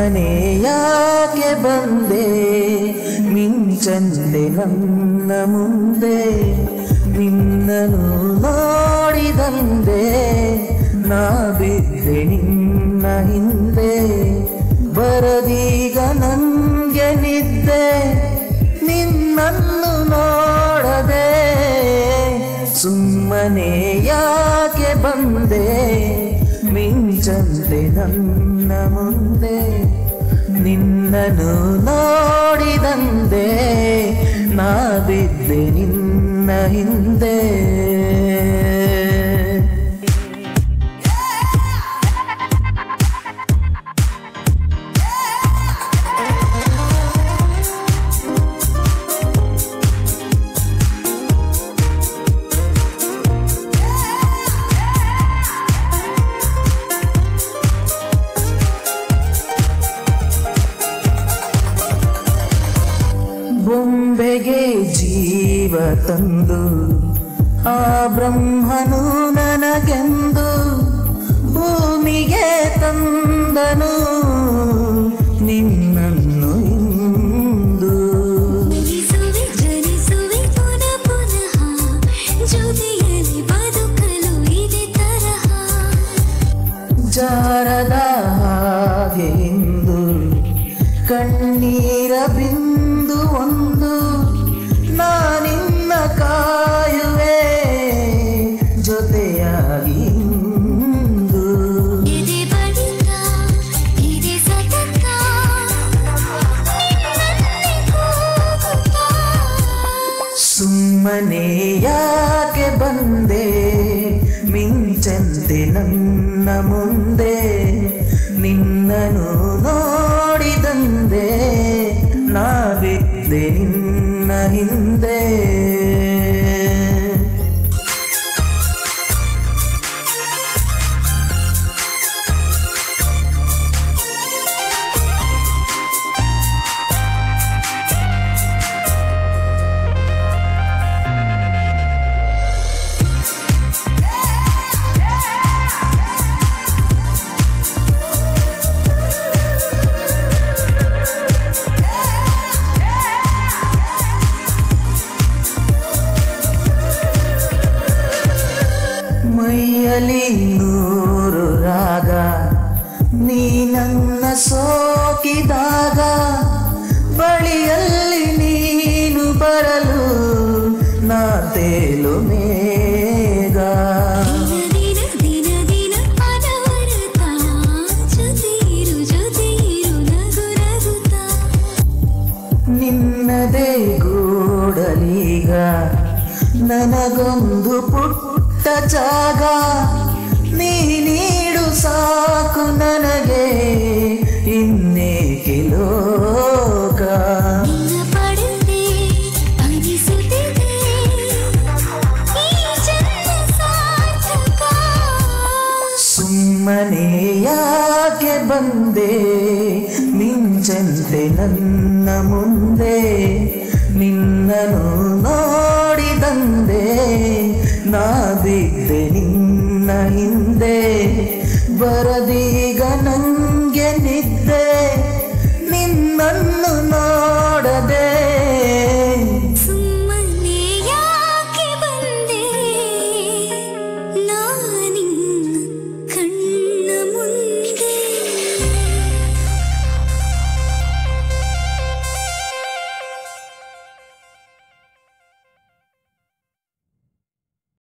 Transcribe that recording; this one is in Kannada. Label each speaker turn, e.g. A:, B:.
A: ಸುಮ್ಮನೆ ಯಾಕೆ ಬಂದೆ ಮಿಂಚಂದೆ ನನ್ನ ಮುಂದೆ ನಿನ್ನನು ನೋಡಿದಂದೆ ನಾ ಬಿದ್ದೆ ನಿನ್ನ ಹಿಂದೆ ಬರದೀಗ ನಂಗೆ ನಿದ್ದೆ ನಿನ್ನನ್ನು ನೋಡದೆ ಸುಮ್ಮನೆ ಯಾಕೆ ಬಂದೆ ಮಿಂಚಂದೆ ನನ್ನ ಮುಂದೆ ನಿನ್ನನು ನೋಡಿದಂದೆ ನಾ ಬಿದ್ದೆ ನಿನ್ನ ಹಿಂದೆ ಬೊಂಬೆಗೆ ಜೀವ ತಂದು ಆ ಬ್ರಹ್ಮನು ನನಗೆಂದು ಭೂಮಿಗೆ ತಂದನು ನಿನ್ನನ್ನು ಇಂದು ಜಾರದ ಹಾಗೆ ಇಂದು ಕಣ್ಣೀರ ಬಿಂದು ಒಂದು ನಾನಿನ್ನ ಕಾಯುವೆ ಜೊತೆಯಾಗಿ ಇಂದು ಸುಮ್ಮನೆ ಯಾಕೆ ಬಂದೆ ಮಿಂಚಂತೆ ನನ್ನ ಮುಂದೆ ನಿನ್ನನು ನೋಡಿದಂದೆ ನಾ ಬಿದ್ದೆ ನಿನ್ನ ಹಿಂದೆ ಮೈಯಲ್ಲಿ ನೂರು ರಾಗ ನೀ ನನ್ನ ಸೋಕಿದಾಗ ಬಳಿಯಲ್ಲಿ ನೀನು ಬರಲು ನಾ ತೇಲು ಮೇಘ ನಿನ್ನದೇ ಗೂಡಲೀಗ ನನಗೊಂದು ಪುಟ್ಟ ಜಾಗ ನೀ ನೀಡು ಸಾಕು ನನಗೆ ಇನ್ನೇಕೆ ಲೋಕ ಸುಮ್ಮನೆ ಯಾಕೆ ಬಂದೆ ಮಿಂಚಂತೆ ನನ್ನ ಮುಂದೆ ನಿನ್ನನು ನೋಡಿದಂದೆ ನಾ ಬಿದ್ದೆ ನಿನ್ನ ಹಿಂದೆ ಬರದಿ